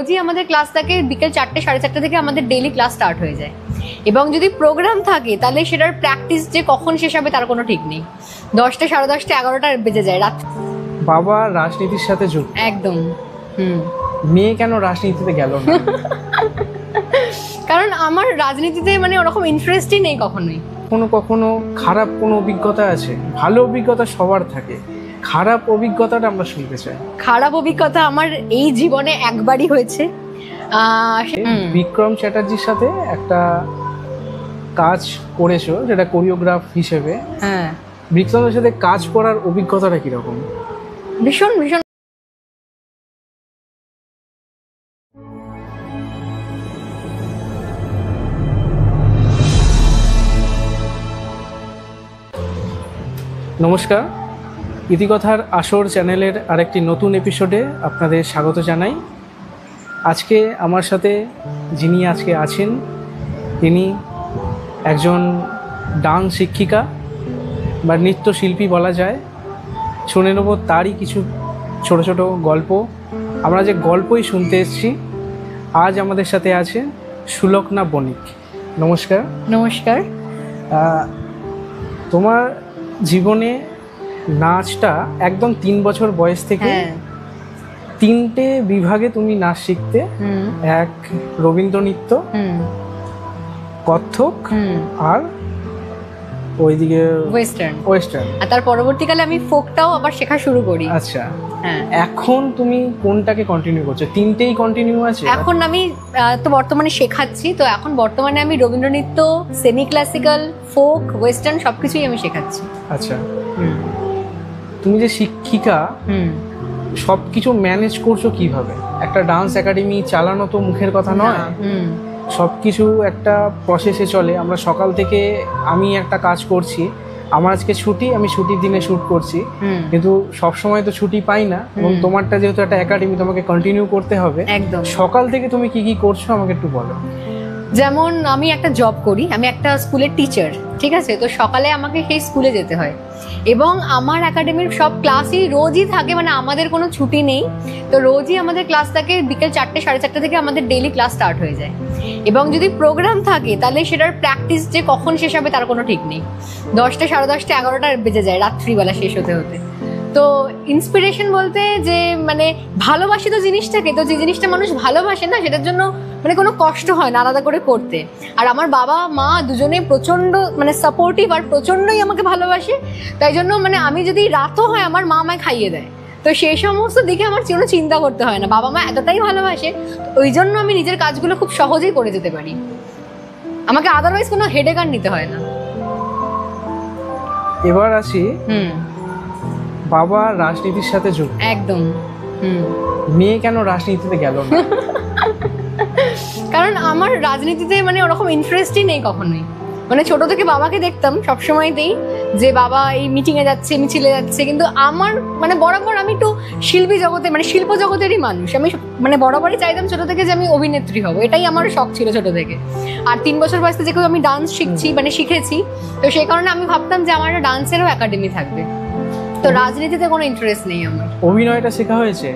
রোজই আমাদের ক্লাস থাকে বিকেল 4টে 4:30 থেকে আমাদের ডেইলি ক্লাস স্টার্ট হয়ে যায়, এবং যদি প্রোগ্রাম থাকে তাহলে সেটার প্র্যাকটিস যে কখন শেষ হবে তার কোনো ঠিক নেই। 10টে 10:30 11টা বেজে যায় রাত। বাবা রাজনীতির সাথে যুক্ত, একদম। মেয়ে কেন রাজনীতিতে গেল না? কারণ আমার রাজনীতিতে মানে ওরকম ইন্টারেস্টই নেই কখনোই। কখনো খারাপ কোনো অভিজ্ঞতা আছে? ভালো অভিজ্ঞতা সবার থাকে, খারাপ অভিজ্ঞতাটা আমরা শুনতে চাই। খারাপ অভিজ্ঞতা আমার এই জীবনে একবারই হয়েছে। বিক্রম চ্যাটার্জির সাথে একটা কাজ করেছো যেটা কোরিওগ্রাফ হিসেবে। হ্যাঁ, বিক্রমের সাথে কাজ করার অভিজ্ঞতাটা কিরকম? ভীষণ ভীষণ। নমস্কার, ইতিকথার আসর চ্যানেলের আরেকটি নতুন এপিসোডে আপনাদের স্বাগত জানাই। আজকে আমার সাথে যিনি আজকে আছেন তিনি একজন ডান্স শিক্ষিকা বা নৃত্যশিল্পী বলা যায়। শুনে নেব তারই কিছু ছোট ছোট গল্প। আমরা যে গল্পই শুনতে এসেছি, আজ আমাদের সাথে আছে সুলকনা বণিক। নমস্কার। নমস্কার। তোমার জীবনে নাচটা একদম 3 বছর বয়স থেকে 3টে বিভাগে তুমি নাচ শিখতে। এক রবীন্দ্র নৃত্য, কত্থক, আর ওইদিকে ওয়েস্টার্ন। আর তার পরবর্তীকালে আমি ফোকটাও আবার শেখা শুরু করি। আচ্ছা, এখন তুমি কোনটাকে কন্টিনিউ করছো? 3টেই কন্টিনিউ আছে? এখন আমি তো বর্তমানে শেখাচ্ছি, তো এখন বর্তমানে আমি রবীন্দ্র নৃত্য, সেমি ক্লাসিক্যাল, ফোক, ওয়েস্টার্ন সবকিছুই আমি শেখাচ্ছি। আচ্ছা, তুমি যে শিক্ষিকা সবকিছু ম্যানেজ করছো কিভাবে? একটা ডান্স একাডেমি চালানো তো মুখের কথা নয়, সবকিছু একটা প্রসেসে চলে। আমরা সকাল থেকে আমি একটা কাজ করছি, আমার আজকে ছুটি, আমি ছুটির দিনে শ্যুট করছি, কিন্তু সবসময় তো ছুটি পাই না। এবং তোমারটা যেহেতু একটা একাডেমি, তোমাকে কন্টিনিউ করতে হবে। একদম। সকাল থেকে তুমি কি কি করছো আমাকে একটু বলো। যেমন আমি একটা জব করি, আমি একটা স্কুলের টিচার, ঠিক আছে? তো সকালে আমাকে সেই স্কুলে যেতে হয়, এবং আমার একাডেমির সব ক্লাসই রোজই থাকে, মানে আমাদের কোনো ছুটি নেই। তো রোজই আমাদের ক্লাস থাকে বিকেল 4টে 4:30 থেকে আমাদের ডেইলি ক্লাস স্টার্ট হয়ে যায়, এবং যদি প্রোগ্রাম থাকে তাহলে সেটার প্র্যাকটিস যে কখন শেষ হবে তার কোনো ঠিক নেই। 10টে 10:30 11টা বেজে যায় রাত্রিবেলা শেষ হতে হতে। তো ইন্সপিরেশন বলতে যে মানে ভালোবাসি তো জিনিসটাকে, তো যে জিনিসটা মানুষ ভালোবাসে না সেটার জন্য মানে কোনো কষ্ট হয় না আলাদা করে করতে। আর আমার বাবা মা দুজনে প্রচণ্ড মানে সাপোর্টিভ আর প্রচণ্ডই আমাকে ভালোবাসে, তাই জন্য মানে আমি যদি রাতও হয় আমার মা আমায় খাইয়ে দেয়। তো সেই সমস্ত দিকে আমার কোনো চিন্তা করতে হয় না, বাবা মা এতটাই ভালোবাসে, ওই জন্য আমি নিজের কাজগুলো খুব সহজেই করে যেতে পারি, আমাকে আদারওয়াইজ কোনো হেডেক আর নিতে হয় না। এবার আসি, বাবা রাজনীতির সাথে যুক্ত, একদম। মেয়ে কেন রাজনীতিতে গেল না? কারণ আমার রাজনীতিতে মানে ওরকম ইন্টারেস্টই নেই কখনোই। মানে ছোট থেকে বাবাকে দেখতাম সবসময়তেই যে বাবা এই মিটিংয়ে যাচ্ছে, মিছিলে যাচ্ছে, কিন্তু আমার মানে বরাবর আমি একটু শিল্পী জগতে মানে শিল্প জগতেরই মানুষ। আমি মানে বরাবরই চাইতাম ছোট থেকে যে আমি অভিনেত্রী হব, এটাই আমার শখ ছিল ছোট থেকে। আর 3 বছর বয়সে যেহেতু আমি ডান্স শিখছি মানে শিখেছি, তো সেই কারণে আমি ভাবতাম যে আমার একটা ডান্সেরও একাডেমি থাকবে। তো রাজনীতিতে কোনো ইন্টারেস্ট নেই আমার। অভিনয়টা শেখা হয়েছে?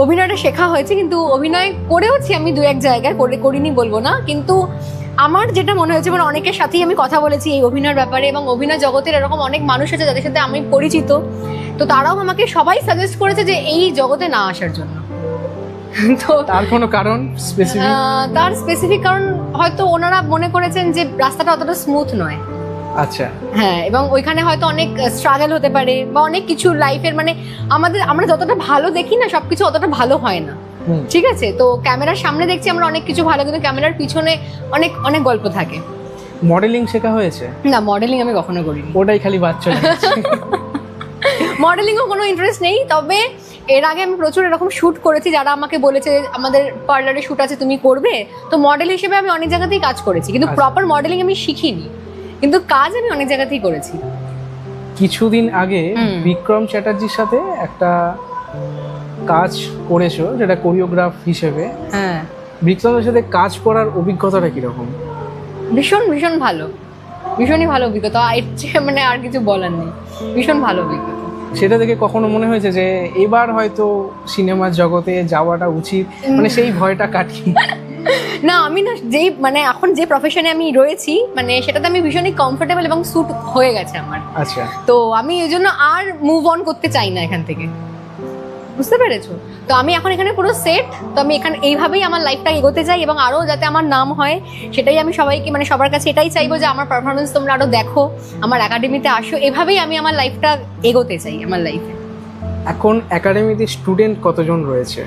অভিনয়টা শেখা হয়েছে, কিন্তু অভিনয় করেওছি আমি 2-1 জায়গায়, করিনি বলবো না, কিন্তু আমার যেটা মনে হয়েছে মানে অনেকের সাথেই আমি কথা বলেছি এই অভিনয়ের ব্যাপারে, এবং অভিনয় জগতের এরকম অনেক মানুষ আছে যাদের সাথে আমি পরিচিত, তো তারাও আমাকে সবাই সাজেস্ট করেছে যে এই জগতে না আসার জন্য। তো তার কোনো কারণ স্পেসিফিক? তার স্পেসিফিক কারণ হয়তো ওনারা মনে করেছেন যে রাস্তাটা অতটা স্মুথ নয়। আচ্ছা, হ্যাঁ, এবং ওইখানে হয়তো অনেক স্ট্রাগল হতে পারে বা অনেক কিছু লাইফের মানে আমরা যতটা ভালো দেখি না সবকিছু অতটা ভালো হয় না, ঠিক আছে? তো ক্যামেরার সামনে দেখছি আমরা অনেক কিছু ভালো, কিন্তু ক্যামেরার পিছনে অনেক অনেক গল্প থাকে। মডেলিং শেখা হয়েছে? না, মডেলিং আমি কখনো করিনি। ওটাই খালি বাচ্চা। মডেলিংও কোনো ইন্টারেস্ট নেই, তবে এর আগে আমি প্রচুর এরকম শ্যুট করেছি, যারা আমাকে বলেছে আমাদের পার্লারে শ্যুট আছে তুমি করবে, তো মডেল হিসেবে আমি অনেক জায়গাতেই কাজ করেছি, কিন্তু প্রপার মডেলিং আমি শিখিনি, কিন্তু কাজ আমি অনেক জায়গাতেই করেছি। কিছুদিন আগে বিক্রম চ্যাটার্জির সাথে একটা কাজ করেছো যেটা কোরিওগ্রাফ হিসেবে। হ্যাঁ, বিক্রমের সাথে কাজ করার অভিজ্ঞতাটা কিরকম? ভীষণ ভীষণ ভালো, ভীষণই ভালো অভিজ্ঞতা। এর চেয়ে মানে আর কিছু বলার নেই, ভীষণ ভালো অভিজ্ঞতা। সেটা থেকে কখনো মনে হয়েছে যে এবার হয়তো সিনেমার জগতে যাওয়াটা উচিত, মানে সেই ভয়টা কাটিয়ে? না, আমি না যেই মানে এখন যে প্রফেশনে আমি রয়েছি মানে সেটাতে আমি ভীষণই কমফোর্টেবল এবং স্যুট হয়ে গেছে আমার। আচ্ছা, তো আমি এই জন্য আর মুভ অন করতে চাই না এখান থেকে, বুঝতে পেরেছো? তো আমি এখন এখানে পুরো সেট। তো আমি এখানে এইভাবেই আমার লাইফটা এগোতে চাই এবং আরও যাতে আমার নাম হয় সেটাই আমি সবাইকে মানে সবার কাছে এটাই চাইবো যে আমার পারফরমেন্স তোমরা আরও দেখো, আমার একাডেমিতে আসো, এভাবেই আমি আমার লাইফটা এগোতে চাই আমার লাইফে। এখন একাডেমিতে স্টুডেন্ট কতজন রয়েছে?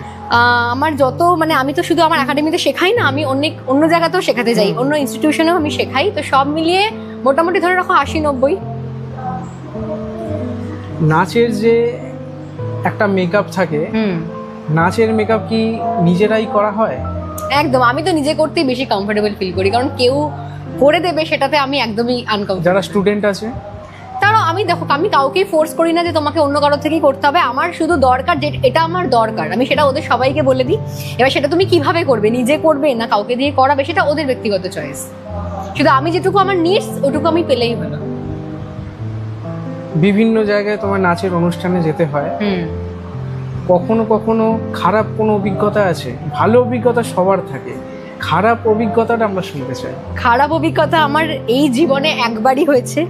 আমার যত মানে আমি তো শুধু আমার একাডেমিতে শেখাই না, আমি অন্য জায়গাতেও শেখাতে যাই, অন্য ইনস্টিটিউশনেও আমি শেখাই। তো সব মিলিয়ে মোটামুটি ধরে রাখো 80-90। নাচের যে একটা মেকআপ থাকে, নাচের মেকআপ কি নিজেরাই করা হয়? একদম, আমি তো নিজে করতেই বেশি কমফোর্টেবল ফিল করি, কারণ কেউ করে দেবে সেটাতে আমি একদমই আনকমফোর্টেবল। যারা স্টুডেন্ট আছে তারাও আমি দেখো আমি কাউকেই ফোর্স করি না যে তোমাকে অন্য কারোর থেকেই করতে হবে, আমার শুধু দরকার যে এটা আমার দরকার, আমি সেটা ওদের সবাইকে বলে দিই। এবার সেটা তুমি কিভাবে করবে, নিজে করবে না কাউকে দিয়ে করাবে, সেটা ওদের ব্যক্তিগত চয়েস। শুধু আমি যেটুকু আমার নিডস ওটুকু আমি পেলেই হলো। বিভিন্ন জায়গায় তোমার নাচের অনুষ্ঠানে যেতে হয়, কখনো কখনো খারাপ কোনো অভিজ্ঞতা আছে? ভালো অভিজ্ঞতা সবার থাকে, খারাপ অভিজ্ঞতাটা আমরা শুনতে চাই। খারাপ অভিজ্ঞতা আমার এই জীবনে একবারই হয়েছে।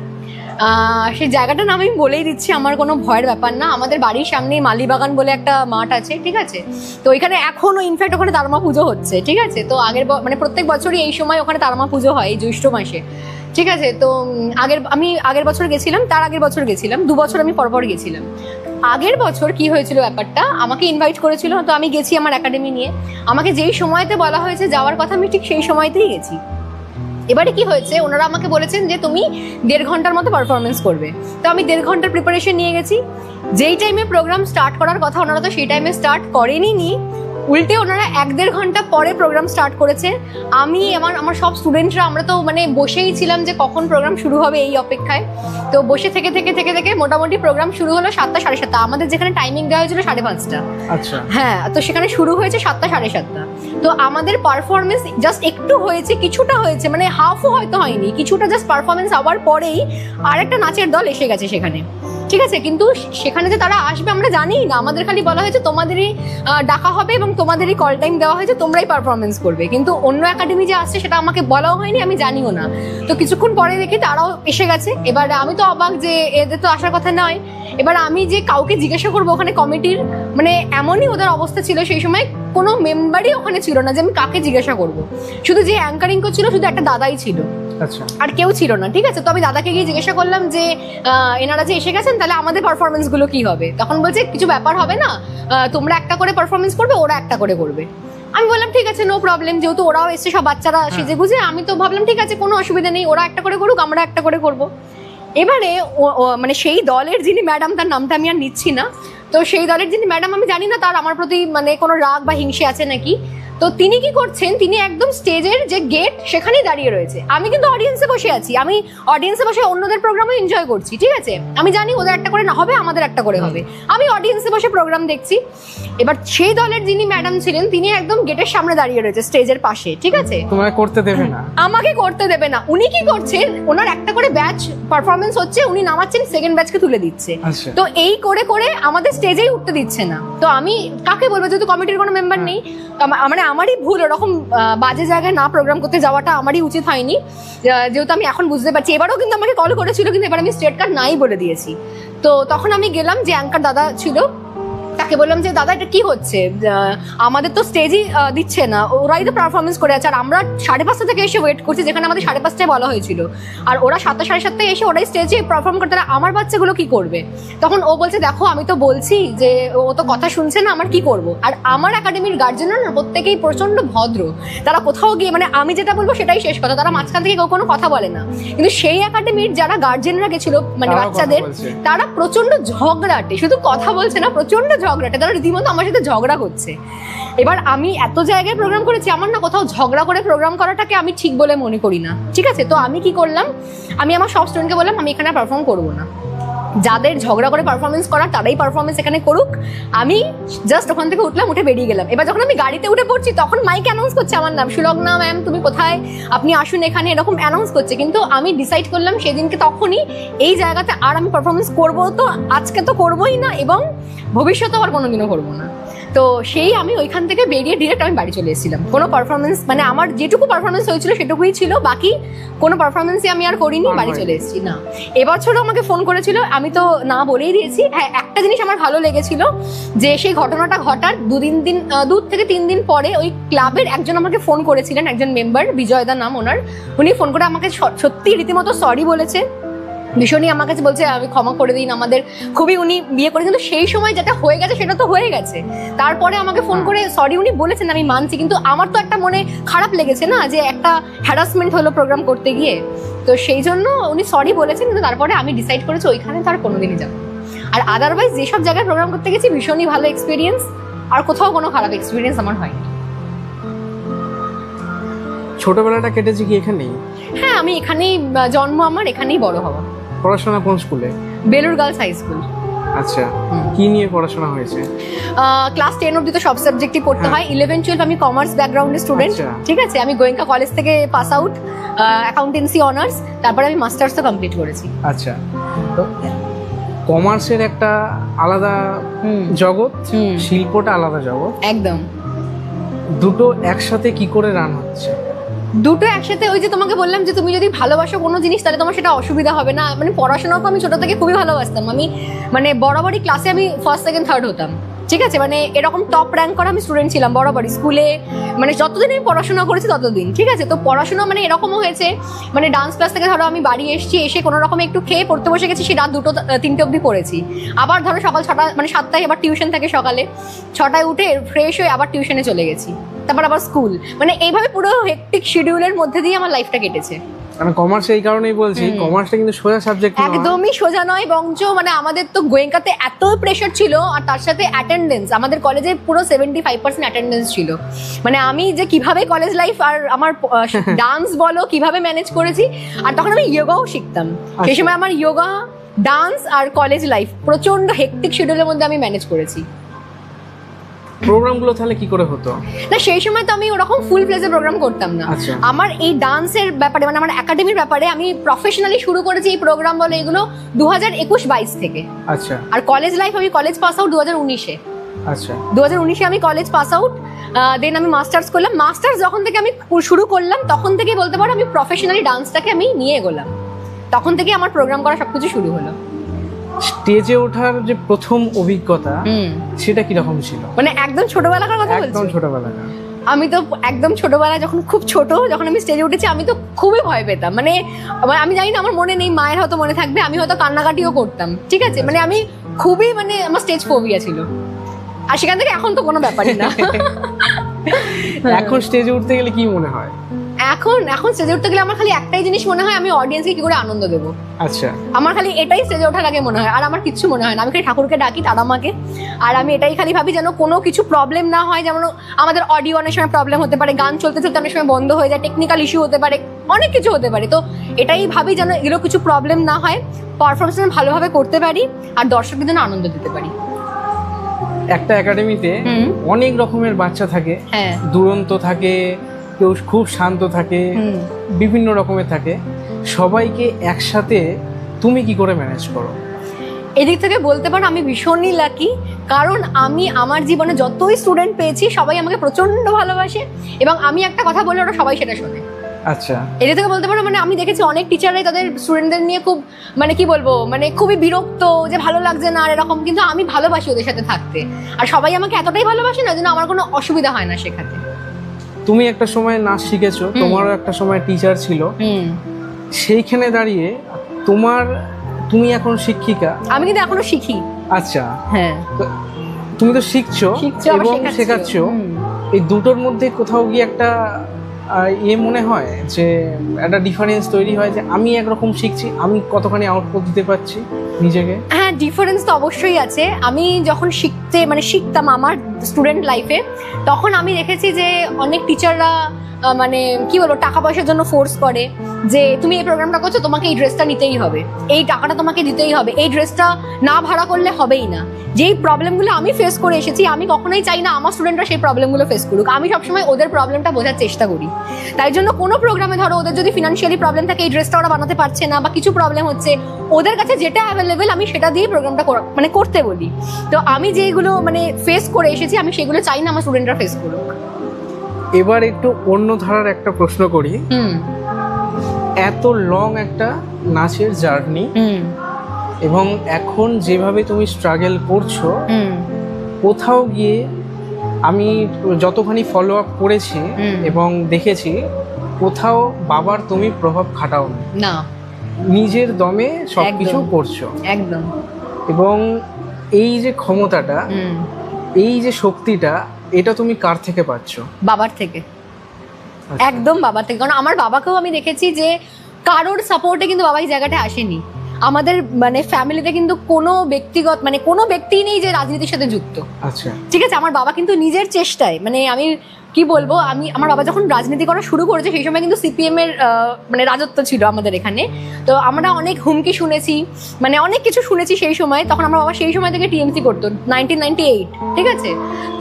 সেই জায়গাটার নাম আমি বলেই দিচ্ছি, আমার কোনো ভয়ের ব্যাপার না। আমাদের বাড়ির সামনেই মালিবাগান বলে একটা মাঠ আছে, ঠিক আছে? তো এখানে এখনো ইনফ্যাক্ট ওখানে তারামা পুজো হচ্ছে, ঠিক আছে? তো মানে প্রত্যেক বছরই এই সময় ওখানে তারামা পুজো হয়, এই জ্যৈষ্ঠ মাসে, ঠিক আছে? তো আমি আগের বছর গেছিলাম, তার আগের বছর গেছিলাম, 2 বছর আমি পরপর গেছিলাম। আগের বছর কি হয়েছিল ব্যাপারটা, আমাকে ইনভাইট করেছিল, তো আমি গেছি আমার একাডেমি নিয়ে। আমাকে যেই সময়তে বলা হয়েছে যাওয়ার কথা আমি ঠিক সেই সময়তেই গেছি। এবারে কি হয়েছে, ওনারা আমাকে বলেছেন যে তুমি 1.5 ঘন্টার মতো পারফরমেন্স করবে। তো আমি 1.5 ঘন্টার প্রিপারেশন নিয়ে গেছি। যেই টাইমে প্রোগ্রাম স্টার্ট করার কথা ওনারা তো সেই টাইমে স্টার্ট করেনি, উল্টে ওনারা 1-1.5 ঘন্টা পরে প্রোগ্রাম স্টার্ট করেছে। আমি আমার সব স্টুডেন্টরা আমরা তো মানে বসেই ছিলাম যে কখন প্রোগ্রাম শুরু হবে এই অপেক্ষায়। তো বসে থেকে মোটামুটি প্রোগ্রাম শুরু হলো 7টা 7:30। আমাদের যেখানে টাইমিং দেওয়া হয়েছিল 5:30। আচ্ছা, হ্যাঁ, তো সেখানে শুরু হয়েছে 7টা 7:30। তো আমাদের পারফরমেন্স জাস্ট একটু হয়েছে, কিছুটা হয়েছে, মানে হাফও হয়তো হয়নি, কিছুটা জাস্ট পারফরমেন্স হওয়ার পরেই আরেকটা নাচের দল এসে গেছে সেখানে, ঠিক আছে? কিন্তু সেখানে যে তারা আসবে আমরা জানিই না, আমাদের খালি বলা হয়েছে তোমাদেরই ডাকা হবে এবং তোমাদেরই কল টাইম দেওয়া হয়েছে, তোমরাই পারফরমেন্স করবে। কিন্তু অন্য একাডেমি যে আসছে সেটা আমাকে বলাও হয়নি, আমি জানিও না। তো কিছুক্ষণ পরে দেখি তারাও এসে গেছে। এবার আমি তো অবাক যে এদের তো আসার কথা নয়। এবার আমি যে কাউকে জিজ্ঞাসা করবো ওখানে কমিটির, মানে এমনই ওদের অবস্থা ছিল সেই সময়, কোনো মেম্বারই ওখানে ছিল না যে আমি কাকে জিজ্ঞাসা করবো। শুধু যে অ্যাঙ্কারিং করছিল শুধু একটা দাদাই ছিল, আচ্ছা, আর কেউ ছিল না, ঠিক আছে? তো আমি দাদাকে গিয়ে জিজ্ঞাসা করলাম যে এনারা যে এসে গেছেন তাহলে আমাদের পারফরমেন্স গুলো কি হবে? তখন বলছে কিছু ব্যাপার হবে না, তোমরা একটা করে পারফরমেন্স করবে, ওরা একটা করে করবে। আমি বললাম ঠিক আছে, নো প্রবলেম, যেহেতু ওরাও এসছে সব বাচ্চারা সেজে গুজে, আমি তো ভাবলাম ঠিক আছে কোনো অসুবিধা নেই, ওরা একটা করে করুক, আমরা একটা করে করবো। এবারে মানে সেই দলের যিনি ম্যাডাম, তার নামটা আমি আর নিচ্ছি না, তো সেই দলের যিনি ম্যাডাম আমি জানি না তার আমার প্রতি মানে কোনো রাগ বা হিংসে আছে নাকি। তো তিনি কি করছেন, তিনি একদম স্টেজের যে গেট সেখানেই দাঁড়িয়ে রয়েছে। আমি কিন্তু অডিয়েন্সে বসে আছি, আমি অডিয়েন্সে বসে অন্যদের প্রোগ্রামও এনজয় করছি, ঠিক আছে? আমি জানি ওদের একটা করে না হবে, আমাদের একটা করে হবে, আমি অডিয়েন্সে বসে প্রোগ্রাম দেখছি। এবার সেই দলের যিনি ম্যাডাম ছিলেন তিনি একদম গেটের সামনে দাঁড়িয়ে রয়েছে স্টেজের পাশে, ঠিক আছে? তোমায় করতে দেবে না, আমাকে করতে দেবে না। উনি কি করছেন, ওনার একটা করে ব্যাচ পারফরমেন্স হচ্ছে, উনি নামাচ্ছেন, সেকেন্ড ব্যাচকে তুলে দিচ্ছে। তো এই করে করে আমাদের স্টেজেই উঠতে দিচ্ছে না। তো আমি কাকে বলবো, যেহেতু কমিটির কোনো মেম্বার নেই, মানে আমারই ভুল, ওরকম বাজে জায়গায় না প্রোগ্রাম করতে যাওয়াটা আমারই উচিত হয়নি, যেহেতু আমি এখন বুঝতে পারছি। এবারও কিন্তু আমাকে কল করেছিল, কিন্তু এবার আমি স্ট্রেট কার্ড নাই বলে দিয়েছি। তো তখন আমি গেলাম, যে অ্যাঙ্কার দাদা ছিল তাকে বললাম যে দাদা এটা কি হচ্ছে, আমাদের তো স্টেজই দিচ্ছে না, ওরাই তো পারফরমেন্স করে আছে, আর আমরা 5:30 থেকে এসে ওয়েট করছি, যেখানে আমাদের 5:30টায় বলা হয়েছিল, আর ওরা 7টা 7:30টায় এসে ওরাই স্টেজে পারফর্ম করতে, আমার বাচ্চাগুলো কি করবে? তখন ও বলছে দেখো আমি তো বলছি যে ও তো কথা শুনছে না, আমার কি করব? আর আমার একাডেমির গার্জেনরা না প্রত্যেকেই প্রচন্ড ভদ্র, তারা কোথাও গিয়ে মানে আমি যেটা বলবো সেটাই শেষ কথা, তারা মাঝখান থেকে কেউ কোনো কথা বলে না। কিন্তু সেই একাডেমির যারা গার্জেনরা গেছিল মানে বাচ্চাদের, তারা প্রচন্ড ঝগড়াটে, শুধু কথা বলছে না, প্রচন্ড ঝগড়াটে, তারা রীতিমতো আমার সাথে ঝগড়া করছে। এবার আমি এত জায়গায় প্রোগ্রাম করেছি, আমার না কোথাও ঝগড়া করে প্রোগ্রাম করাটাকে আমি ঠিক বলে মনে করি না, ঠিক আছে? তো আমি কি করলাম, আমি আমার সব স্টুডেন্টকে বললাম আমি এখানে পারফর্ম করবো না। যাদের ঝগড়া করে পারফরমেন্স করার তারাই পারফরমেন্স এখানে করুক, আমি জাস্ট ওখান থেকে উঠলাম, উঠে বেরিয়ে গেলাম। এবার যখন আমি গাড়িতে উঠে পড়ছি তখন মাইক অ্যানাউন্স করছে আমার নাম, সুলগ্না ম্যাম তুমি কোথায়, আপনি আসুন এখানে, এরকম অ্যানাউন্স করছে। কিন্তু আমি ডিসাইড করলাম সেদিনকে তখনই এই জায়গাতে আর আমি পারফরমেন্স করবো তো আজকে তো করবোই না, এবং ভবিষ্যতেও আর কোনোদিনও করবো না। তো সেই আমি ওইখান থেকে বেরিয়ে ডিরেক্ট আমি বাড়ি চলে এসেছিলাম। কোনো পারফরমেন্স মানে আমার যেটুকু পারফরমেন্স হয়েছিল সেটুকুই ছিল, বাকি কোনো পারফরমেন্সই আমি আর করিনি, বাড়ি চলে এসেছি। না, এবছরও আমাকে ফোন করেছিল, আমি তো না বলেই দিয়েছি। হ্যাঁ, একটা জিনিস আমার ভালো লেগেছিল যে সেই ঘটনাটা ঘটার 2 থেকে 3 দিন পরে ওই ক্লাবের একজন আমাকে ফোন করেছিলেন, একজন মেম্বার, বিজয়দা নাম ওনার। উনি ফোন করে আমাকে সত্যি রীতিমতো সরি বলেছে, ভীষণই আমার কাছে বলছে আমি ক্ষমা করে দিন, আমাদের খুবই উনি বিয়ে করে, কিন্তু সেই সময় যেটা হয়ে গেছে সেটা তো হয়ে গেছে। তারপরে আমাকে ফোন করে সরি উনি বলেছেন, আমি মানছি, কিন্তু আমার তো একটা মনে খারাপ লেগেছে না যে একটা হ্যারাসমেন্ট হলো প্রোগ্রাম করতে গিয়ে। তো সেই জন্য উনি সরি বলেছেন, কিন্তু তারপরে আমি ডিসাইড করেছি ওইখানে তার কোনোদিনই যাবো। আর আদারওয়াইজ যেসব জায়গায় প্রোগ্রাম করতে গেছি ভীষণই ভালো এক্সপিরিয়েন্স, আর কোথাও কোনো খারাপ এক্সপিরিয়েন্স আমার হয়নি। ছোটবেলাটা কেটেছে কি এখানেই? হ্যাঁ, আমি এখানেই জন্ম, আমার এখানেই বড় হওয়া। পড়াশোনা কোন স্কুলে? Belur girls high school. আচ্ছা, কি নিয়ে পড়াশোনা হয়েছে? ক্লাস 10 অবধি তো সব সাবজেক্টই পড়তে হয়। 11-12 আমি কমার্স ব্যাকগ্রাউন্ডের স্টুডেন্ট, ঠিক আছে। আমি গোয়েঙ্কা কলেজ থেকে পাস আউট, অ্যাকাউন্টেন্সি অনার্স, তারপরে আমি মাস্টার্সও কমপ্লিট করেছি। আচ্ছা, তো কমার্সের একটা আলাদা জগৎ, শিল্পটা আলাদা জগৎ, একদম। দুটো একসাথে কি করে রান হচ্ছে? দুটো একসাথে, ওই যে তোমাকে বললাম যে তুমি যদি ভালোবাসো কোনো জিনিস তাহলে তোমার সেটা অসুবিধা হবে না। মানে পড়াশোনাকে আমি ছোট থেকে খুবই ভালোবাসতাম, আমি মানে বরাবরই ক্লাসে আমি ফার্স্ট সেকেন্ড থার্ড হতাম, ঠিক আছে। মানে এরকম টপ র্যাঙ্ক করা আমি স্টুডেন্ট ছিলাম বরাবরই স্কুলে, মানে যতদিন আমি পড়াশোনা করেছি ততদিন, ঠিক আছে। তো পড়াশোনা মানে এরকমও হয়েছে, মানে ডান্স ক্লাস থেকে ধরো আমি বাড়ি এসেছি, এসে কোনো রকম একটু খেয়ে পড়তে বসে গেছি, সে রাত 2-3টে অবধি পড়েছি। আবার ধরো সকাল 6টা মানে 7টায় আবার টিউশন থাকে, সকালে 6টায় উঠে ফ্রেশ হয়ে আবার টিউশনে চলে গেছি, তারপর আবার স্কুল, মানে এইভাবে পুরো হেক্টিক শিডিউলের মধ্যে দিয়ে আমার লাইফটা কেটেছে। আমি কমার্স এই কারণেই বলছি, কমার্সটা কিন্তু সোজা সাবজেক্ট নয়, একদমই সোজা নয়। বঞ্চ মানে আমাদের তো গোয়েঙ্কাতে এত প্রেশার ছিল, আর তার সাথে অ্যাটেন্ডেন্স, আমাদের কলেজে পুরো 75% অ্যাটেন্ডেন্স ছিল। মানে আমি যে কিভাবে কলেজ লাইফ আর আমার ডান্স বলো কিভাবে ম্যানেজ করেছি। আর তখন আমি ইয়োগাও শিখতাম, সেই সময় আমার ইয়োগা, ডান্স আর কলেজ লাইফ প্রচন্ড হেক্টিক শিডিউলের মধ্যে আমি ম্যানেজ করেছি। প্রোগ্রামগুলো তাহলে কি করে হতো? না, সেই সময় তো আমি ওরকম ফুল ফ্লেজে প্রোগ্রাম করতাম না। আমার এই ডান্সের ব্যাপারে মানে আমার একাডেমির ব্যাপারে আমি প্রফেশনালি শুরু করেছি এই প্রোগ্রাম বলে এগুলো 2021-22 থেকে। আচ্ছা, আর কলেজ লাইফ আমি কলেজ পাস আউট 2019-এ। আচ্ছা, 2019-এ আমি কলেজ পাস আউট, দেন আমি মাস্টার্স করলাম। মাস্টার্স যখন থেকে আমি শুরু করলাম তখন থেকে বলতে পারো আমি প্রফেশনালি ডান্সটাকে আমি নিয়ে এগোলাম, তখন থেকে আমার প্রোগ্রাম করা সবকিছু শুরু হলো। স্টেজে ওঠার যে প্রথম অভিজ্ঞতা সেটা কি রকম ছিল? মানে একদম ছোটবেলাকার কথা বলছি? একদম ছোটবেলাকার। আমি তো একদম ছোটবেলায় যখন খুব ছোট, যখন আমি স্টেজে উঠেছি আমি তো খুবই ভয় পেতাম। মানে আমি জানি না, আমার মনে নেই, মায়ের হয়তো মনে থাকবে, আমি হয়তো কান্নাকাটিও করতাম, ঠিক আছে। মানে আমি খুবই মানে আমার স্টেজ ফোবিয়া ছিল, আর সেখান থেকে এখন তো কোনো ব্যাপারই না। এখন স্টেজে উঠতে গেলে কি মনে হয়? এখন স্টেজে উঠতে গেলে আমার খালি একটাই জিনিস মনে হয়, আমি অডিয়েন্সকে কি করে আনন্দ দেবো। আচ্ছা, আমার খালি এটাই স্টেজে ওঠার আগে মনে হয়, আর আমার কিচ্ছু মনে হয় না। আমি খালি ঠাকুরকে ডাকি, তারা আমাকে, আর আমি এটাই খালি ভাবি যেন কোনো কিছু প্রবলেম না হয়। যেমন আমাদের অডিও অনেক সময় প্রবলেম হতে পারে, গান চলতে চলতে অনেক সময় বন্ধ হয়ে যায়, টেকনিক্যাল ইস্যু হতে পারে, অনেক কিছু হতে পারে। তো এটাই ভাবি যেন এগুলো কিছু প্রবলেম না হয়, পারফরমেন্স ভালোভাবে করতে পারি, আর দর্শকদের যেন আনন্দ দিতে পারি। একটা একাডেমিতে অনেক রকমের বাচ্চা থাকে, হ্যাঁ, দুরন্ত থাকে, কেউ খুব শান্ত থাকে, বিভিন্ন রকমের থাকে। সবাইকে একসাথে তুমি কি করে ম্যানেজ করো? এদিক থেকে বলতে পারো আমি ভীষণই লাকি, কারণ আমি আমার জীবনে যতই স্টুডেন্ট পেয়েছি সবাই আমাকে প্রচন্ড ভালোবাসে, এবং আমি একটা কথা বললে ওরা সবাই সেটা শোনে। আচ্ছা, এদিক থেকে বলতে পারো মানে আমি দেখেছি অনেক টিচাররাই তাদের স্টুডেন্টদের নিয়ে খুব মানে কি বলবো, মানে খুবই বিরক্ত, যে ভালো লাগছে না আর এরকম, কিন্তু আমি ভালোবাসি ওদের সাথে থাকতে, আর সবাই আমাকে এতটাই ভালোবাসে না যেন আমার কোনো অসুবিধা হয় না শেখাতে। তুমি একটা সময় নাচ শিখেছো, তোমারও একটা সময় টিচার ছিল, সেইখানে দাঁড়িয়ে তুমি এখন শিক্ষিকা। আমি কিন্তু এখনো শিখি। আচ্ছা, হ্যাঁ, তুমি তো শিখছো এবং শেখাচ্ছ, এই দুটোর মধ্যে কোথাও গিয়ে একটা মনে হয় যে একটা ডিফারেন্স তৈরি হয় যে আমি একরকম শিখছি, আমি কতখানি আউটপুট দিতে পারছি নিজেকে? হ্যাঁ, হ্যাঁ, ডিফারেন্স তো অবশ্যই আছে। আমি যখন শিখতাম আমার স্টুডেন্ট লাইফে, তখন আমি দেখেছি যে অনেক টিচাররা মানে কি বলবো, টাকা পয়সার জন্য ফোর্স করে যে তুমি এই প্রোগ্রামটা করছো, তোমাকে এই ড্রেসটা নিতেই হবে, এই টাকাটা তোমাকে দিতেই হবে, এই ড্রেসটা না ভাড়া করলে হবেই না। যেই প্রবলেমগুলো আমি ফেস করে এসেছি, আমি কখনোই চাই না আমার স্টুডেন্টরা সেই প্রবলেমগুলো ফেস করুক। আমি সবসময় ওদের প্রবলেমটা বোঝার চেষ্টা করি। তাই জন্য কোনো প্রোগ্রামে ধরো ওদের যদি ফিনান্সিয়ালি প্রবলেম থাকে, এই ড্রেসটা ওরা বানাতে পারছে না বা কিছু প্রবলেম হচ্ছে, ওদের কাছে যেটা অ্যাভেলেবেল আমি সেটা দিয়ে প্রোগ্রামটা মানে করতে বলি। তো আমি যেগুলো মানে ফেস করে এসেছি, আমি সেগুলো চাই না আমার স্টুডেন্টরা ফেস করুক। এবার একটু অন্য ধারার একটা প্রশ্ন করি। এত লং একটা নাচের জার্নি, এবং এখন যেভাবে তুমি স্ট্রাগল করছো, কোথাও গিয়ে আমি যতখানি ফলো আপ করেছি এবং দেখেছি, কোথাও বাবার তুমি প্রভাব খাটাও না, নিজের দমে সবকিছু করছো একদম। এবং এই যে ক্ষমতাটা, এই যে শক্তিটা, এটা তুমি কার থেকে পাচ্ছ? বাবার থেকে, একদম বাবার থেকে। কারণ আমার বাবাকেও আমি দেখেছি যে কারোর সাপোর্টে কিন্তু বাবা এই জায়গাটা আসেনি। আমাদের মানে ফ্যামিলিতে কিন্তু কোনো ব্যক্তিগত মানে কোনো ব্যক্তি নেই যে রাজনীতির সাথে যুক্ত। আচ্ছা, ঠিক আছে, আমার বাবা কিন্তু নিজের চেষ্টায়, মানে আমি কি বলবো, আমার বাবা যখন রাজনীতি করা শুরু করেছে সেই সময় কিন্তু সিপিএম এর মানে রাজত্ব ছিল আমাদের এখানে। তো আমরা অনেক হুমকি শুনেছি, মানে অনেক কিছু শুনেছি সেই সময়। তখন আমার বাবা সেই সময় থেকে টিএমসি করতো, 1998, ঠিক আছে।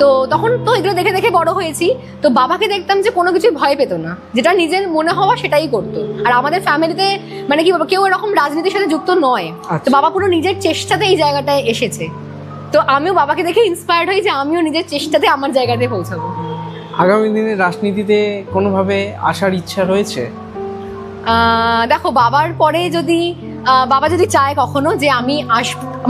তো তখন তো এগুলো দেখে দেখে বড় হয়েছি। তো বাবাকে দেখতাম যে কোনো কিছু ভয় পেত না, যেটা নিজের মনে হওয়া সেটাই করতো। আর আমাদের ফ্যামিলিতে মানে কি বলবো, কেউ এরকম রাজনীতির সাথে যুক্ত নয়। তো বাবা পুরো নিজের চেষ্টাতে এই জায়গাটায় এসেছে। তো আমিও বাবাকে দেখে ইন্সপায়ার্ড হই যে আমিও নিজের চেষ্টাতে আমার জায়গাতে পৌঁছাবো। আগামী দিনে রাজনীতিতে কোনোভাবে আসার ইচ্ছা রয়েছে? দেখো, বাবার পরে যদি বাবা যদি চায় কখনো যে আমি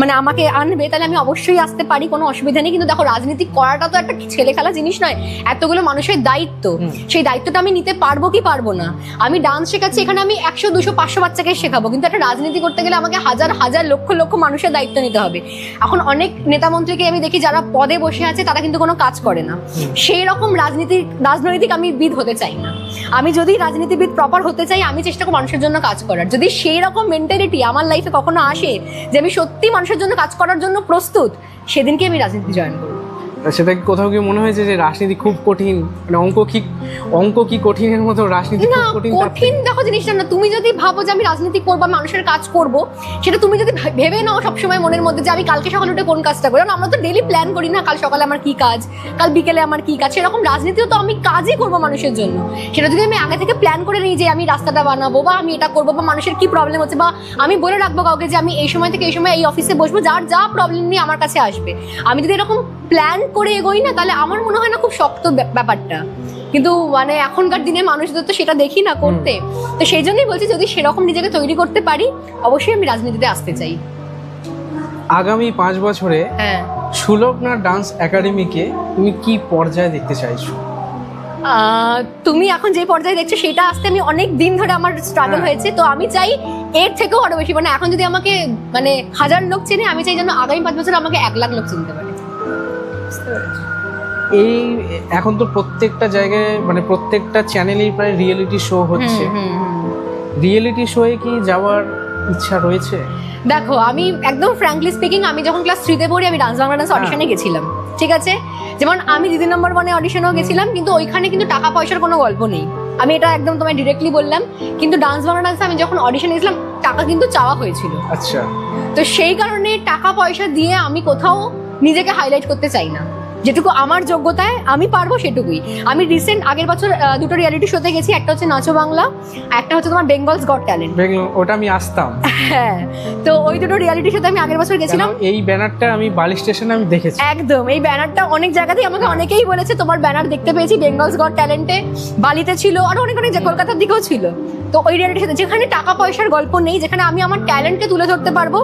মানে আমাকে আনবে, তাহলে আমি অবশ্যই আসতে পারি, কোনো অসুবিধা নেই। কিন্তু দেখো, রাজনীতি করাটা তো একটা ছেলে খেলা জিনিস নয়, এতগুলো মানুষের দায়িত্ব। সেই দায়িত্বটা আমি নিতে পারবো কি পারবো না? আমি ডান্স শেখাচ্ছি, এখানে আমি 100, 200, 500 বাচ্চাকে শেখাবো, কিন্তু একটা রাজনীতি করতে গেলে আমাকে হাজার হাজার লক্ষ লক্ষ মানুষের দায়িত্ব নিতে হবে। এখন অনেক নেতা মন্ত্রীকে আমি দেখি যারা পদে বসে আছে, তারা কিন্তু কোনো কাজ করে না। সেই রকম রাজনৈতিক আমি বিদ হতে চাই না। আমি যদি রাজনীতিবিদ প্রপার হতে চাই, আমি চেষ্টা করব মানুষের জন্য কাজ করার। যদি সেই রকম মেন্টালিটি আমার লাইফে কখনো আসে যে আমি সত্যি মানুষের জন্য কাজ করার জন্য প্রস্তুত, সেদিনকে আমি রাজনীতি জয়েন করব। সেটা কোথাও কি মনে হয়েছে যে রাজনীতি খুব কঠিন, মানে অঙ্ক কি কঠিনের মতো রাজনীতি খুব কঠিন? কঠিন দেখো জিনিসটা না, তুমি যদি ভাবো যে আমি রাজনীতি করবো, মানুষের কাজ করব, সেটা তুমি যদি ভেবে নাও সবসময় মনের মধ্যে যে আমি কালকে সকালে উঠে কোন কাজটা করি। আমরা তো ডেইলি প্ল্যান করি না, কাল সকালে আমার কি কাজ, কাল বিকেলে আমার কি কাজ। সেরকম রাজনীতিও তো আমি কাজই করবো মানুষের জন্য। সেটা যদি আমি আগে থেকে প্ল্যান করে নিই যে আমি রাস্তাটা বানাবো, বা আমি এটা করবো, বা মানুষের কি প্রবলেম হচ্ছে, বা আমি বলে রাখবো কাউকে যে আমি এই সময় থেকে এই সময় এই অফিসে বসবো, যার যা প্রবলেম নিয়ে আমার কাছে আসবে। আমি যদি এরকম প্ল্যান করে এগোই না, তাহলে আমার মনে হয় না খুব শক্ত ব্যাপারটা। কিন্তু মানে এখনকার দিনে মানুষদের তো সেটা দেখি না করতে। তো সেই জন্যই বলছি, যদি সেরকম নিজেকে তৈরি করতে পারি, অবশ্যই আমি রাজনীতিতে আসতে চাই। আগামী 5 বছরে সুলগ্না ডান্স একাডেমিকে তুমি কি পর্যায়ে দেখতে চাইছো? তুমি এখন যে পর্যায়ে দেখছো সেটা আসতে আমি অনেক দিন ধরে আমার স্ট্রাগল হয়েছে। তো আমি চাই এর থেকেও আরো বেশি, মানে এখন যদি আমাকে মানে 1000 লোক চেনে, আমি চাই যেন আগামী 5 বছরে আমাকে 1 লাখ লোক চিনতে পারে। এই এখন তো প্রত্যেকটা জায়গায় মানে প্রত্যেকটা চ্যানেলেই প্রায় রিয়েলিটি শো হচ্ছে। রিয়েলিটি শোয়ে কি যাওয়ার ইচ্ছা রয়েছে? দেখো, আমি একদম ফ্র্যাঙ্কলি স্পিকিং, আমি যখন ক্লাস 3-তে পড়ি, আমি ডান্স বাংলা ডান্স অডিশনে গেছিলাম, ঠিক আছে। যেমন আমি দিদি নম্বর 1-এ অডিশনেও গেছিলাম, কিন্তু ওইখানে কিন্তু টাকা পয়সার কোনো গল্প নেই। আমি এটা একদম তোমায় ডিরেক্টলি বললাম। কিন্তু ডান্স বাংলা ডান্সে আমি যখন অডিশনে গেছিলাম, টাকা কিন্তু চাওয়া হয়েছিল। আচ্ছা, তো সেই কারণে টাকা পয়সা দিয়ে আমি কোথাও নিজেকে হাইলাইট করতে চাই না। যেটুকু আমার যোগ্যতায় আমি পারবো সেটুকুই। আমি রিসেন্ট আগের বছর 2টো রিয়েলিটি শোতে গেছি, একটা হচ্ছে নাচো বাংলা, একটা হচ্ছে তোমার বেঙ্গলস গট ট্যালেন্ট। ওটা আমি আসতাম। হ্যাঁ, তো ওই 2টো রিয়েলিটি শোতে আমি আগের বছর গেছিলাম। এই ব্যানারটা আমি বালি স্টেশনে আমি দেখেছি। একদম, এই ব্যানারটা অনেক জায়গাতেই আমাকে অনেকেই বলেছে তোমার ব্যানার দেখতে পেয়েছি, বেঙ্গলস গট ট্যালেন্টে বালিতে ছিল, আর অনেক অনেক কলকাতার দিকেও ছিল। তো ওই রিয়েলিটি শোতে যেখানে টাকা পয়সার গল্প নেই, যেখানে আমি আমার ট্যালেন্টকে তুলে ধরতে পারবো,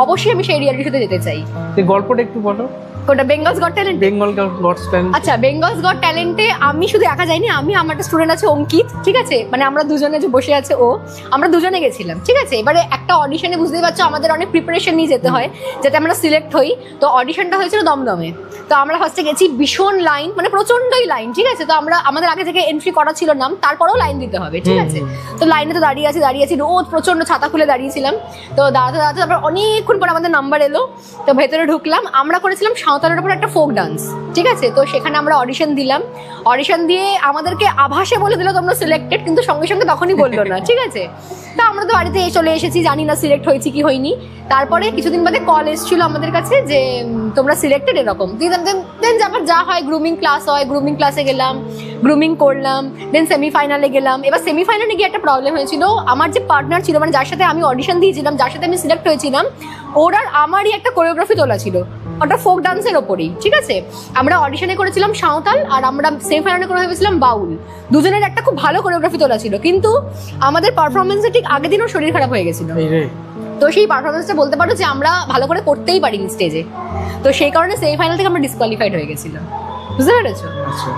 অবশ্যই আমি সেই রিয়েলিটি শোতে যেতে চাই। গল্পটা একটু বলো। কোটা Bengal's got talent? Bengal got talent. আচ্ছা, বেঙ্গলস গট ট্যালেন্টে আমি শুধু একা যাইনি, আমি আমার একটা স্টুডেন্ট আছে অঙ্কিত, ঠিক আছে, মানে আমরা দুজনে যে বসে আছে ও, আমরা দুজনে গেছিলাম, ঠিক আছে। এবারে একটা অডিশনে বুঝতেই পারছো আমাদের অনেক প্রিপারেশন নিয়ে যেতে হয় যাতে আমরা সিলেক্ট হই। তো অডিশনটা হয়েছিল দমদমে। তো আমরা ফার্স্টে গেছি, ভীষণ লাইন, মানে প্রচন্ডই লাইন, ঠিক আছে। তো আমাদের আগে থেকে এন্ট্রি করা ছিল নাম, তারপরেও লাইন দিতে হবে, ঠিক আছে। তো লাইনে তো দাঁড়িয়ে আছি রোদ, প্রচন্ড ছাতা খুলে দাঁড়িয়েছিলাম। তো দাঁড়াতে তারপর অনেকক্ষণ পর আমাদের নাম্বার এলো। তো ভেতরে ঢুকলাম, আমরা করেছিলাম সাঁওতালের উপর একটা ফোক ডান্স, ঠিক আছে। তো সেখানে আমরা অডিশন দিলাম, অডিশন দিয়ে আমাদেরকে আভাসে বলে দিল তোমরা সিলেক্টেড, কিন্তু সঙ্গে সঙ্গে তখনই বললো না, ঠিক আছে। তা আমরা তো বাড়িতে চলে এসেছি, জানি না সিলেক্ট হয়েছি কি হয়নি। তারপরে কিছুদিন বাদে কল এসেছিল আমাদের কাছে যে তোমরা সিলেক্টেড এরকম। দেন যা হয়, গ্রুমিং ক্লাস হয়, গ্রুমিং ক্লাসে গেলাম, গ্রুমিং করলাম, দেন সেমিফাইনালে গেলাম। এবার সেমিফাইনালে গিয়ে একটা প্রবলেম হয়েছিল, আমার যে পার্টনার ছিল, মানে যার সাথে আমি অডিশন দিয়েছিলাম, যার সাথে আমি সিলেক্ট হয়েছিলাম, ওর আর আমারই একটা কোরিওগ্রাফি তোলা ছিল, ওটা ফোক ডান্সের ওপরেই, ঠিক আছে। আমরা অডিশনে করেছিলাম সাঁওতাল, আর আমরা সেমিফাইনালে করে ভেবেছিলাম বাউল। দুজনের একটা খুব ভালো কোরিওগ্রাফি তোলা ছিল, কিন্তু আমাদের পারফরমেন্সে ঠিক আগের দিনও শরীর খারাপ হয়ে গেছিল। তো সেই পারফরমেন্সটা বলতে পারো যে আমরা ভালো করে করতেই পারিনি স্টেজে। তো সেই কারণে সেমিফাইনাল থেকে আমরা ডিসকোয়ালিফাইড হয়ে গেছিলাম, বুঝতে পেরেছো?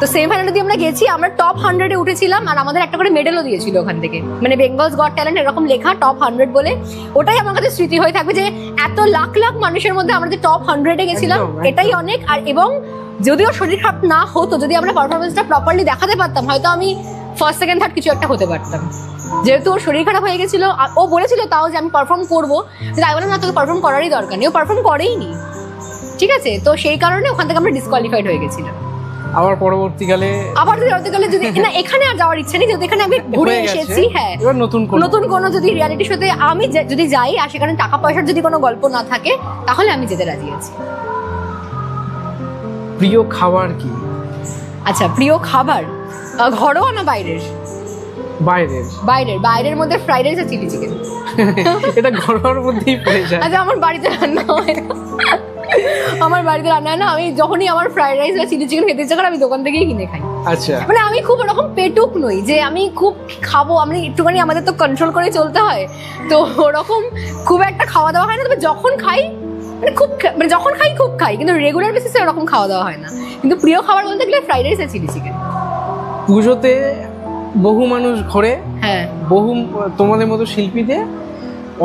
তো সেমিফাইনালে দিয়ে আমরা গেছি, আমরা টপ 100-এ উঠেছিলাম, আর আমাদের একটা করে মেডেলও দিয়েছিল ওখান থেকে, মানে বেঙ্গলস গট ট্যালেন্ট এরকম লেখা টপ 100 বলে। ওটাই আমার কাছে স্মৃতি হয়ে থাকবে যে এত লাখ লাখ মানুষের মধ্যে আমরা যে টপ 100-এ গেছিলাম, এটাই অনেক। আর এবং যদিও শরীর খারাপ না হতো, যদি আমরা পারফরমেন্সটা প্রপারলি দেখাতে পারতাম, হয়তো আমি ফার্স্ট সেকেন্ড থার্ড কিছু একটা হতে পারতাম। যেহেতু ওর শরীর খারাপ হয়ে গেছিল, ও বলেছিল তাও যে আমি পারফর্ম করবো, তাই বললাম না, তোকে পারফর্ম করারই দরকার নেই, ও পারফর্ম করেই নি, ঠিক আছে। তো সেই কারণে ওখান থেকে আমরা ডিসকোয়ালিফাইড হয়ে গেছিলাম। আবার পরবর্তীকালে যদি না, এখানে আর যাওয়ার ইচ্ছে নেই, যেহেতু এখানে আমি ঘুরে এসেছি। হ্যাঁ, এবার নতুন কোনো যদি রিয়ালিটি শোতে আমি যদি যাই, আর সেখানে টাকা পয়সার যদি কোনো গল্প না থাকে, তাহলে আমি যেতে রাজি আছি। প্রিয় খাবার কি? আচ্ছা, প্রিয় খাবার ঘরোয়া না বাইরের? বাইরের মধ্যে ফ্রাইড রাইস আর চিলি চিকেন। এটা ঘরোয়ার মধ্যেই পড়ে যায়। আচ্ছা, আমার বাড়িতে রান্না হয় না, আমি যখনই আমার ফ্রাইড রাইস আর চিলি চিকেন খেতে ইচ্ছা করে, আমি দোকান থেকেই কিনে খাই। আচ্ছা, মানে আমি খুব ওরকম পেটুক নই যে আমি খুব খাবো, আমি একটুখানি, আমাদের তো কন্ট্রোল করে চলতে হয়, তো ওরকম খুব একটা খাওয়া দাওয়া হয় না। তবে যখন খাই, মানে যখন খাই খুব খাই, কিন্তু রেগুলার বেসিসে ওরকম খাওয়া দাওয়া হয় না। কিন্তু প্রিয় খাবার বলতে গেলে ফ্রাইড রাইস আর চিলি চিকেন। পুজোতে বহু মানুষ ঘরে, হ্যাঁ, বহু তোমাদের মতো শিল্পীদের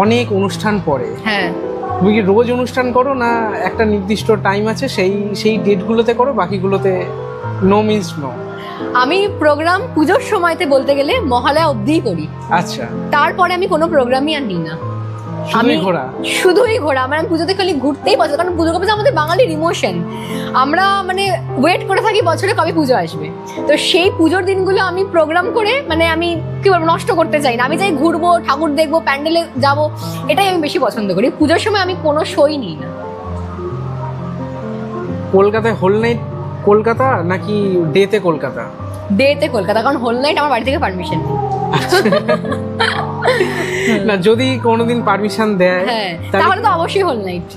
অনেক অনুষ্ঠান পড়ে। হ্যাঁ, তুমি কি রোজ অনুষ্ঠান করো, না একটা নির্দিষ্ট টাইম আছে সেই ডেটগুলোতে করো, বাকিগুলোতে নো মিন্স নো? আমি প্রোগ্রাম পুজোর সময়তে বলতে গেলে মহালয়া অবধিই করি। আচ্ছা, তারপরে আমি কোনো প্রোগ্রামই আর নিই না। শুধুই ঘোরা। আমার পুজোতে খালি ঘুরতেই পছন্দ, কারণ পুজো পুজো আমাদের বাঙালির ইমোশন। আমরা মানে ওয়েট করে থাকি বছরে কবে পুজো আসবে। তো সেই পুজোর দিনগুলো আমি প্রোগ্রাম করে, মানে আমি কি বলবো, নষ্ট করতে চাই না। আমি চাই ঘুরবো, ঠাকুর দেখবো, প্যান্ডেলে যাবো, এটাই আমি বেশি পছন্দ করি। পুজোর সময় আমি কোনো শোই নিই না। কলকাতায় হোল নাইট কলকাতা নাকি ডেতে কলকাতা? ডেতে কলকাতা, কারণ হোল নাইট আমার বাড়ি থেকে পারমিশন নেই। না, যদি কোনোদিন পারমিশন দেয়, হ্যাঁ, তাহলে তো অবশ্যই হোল নাইট।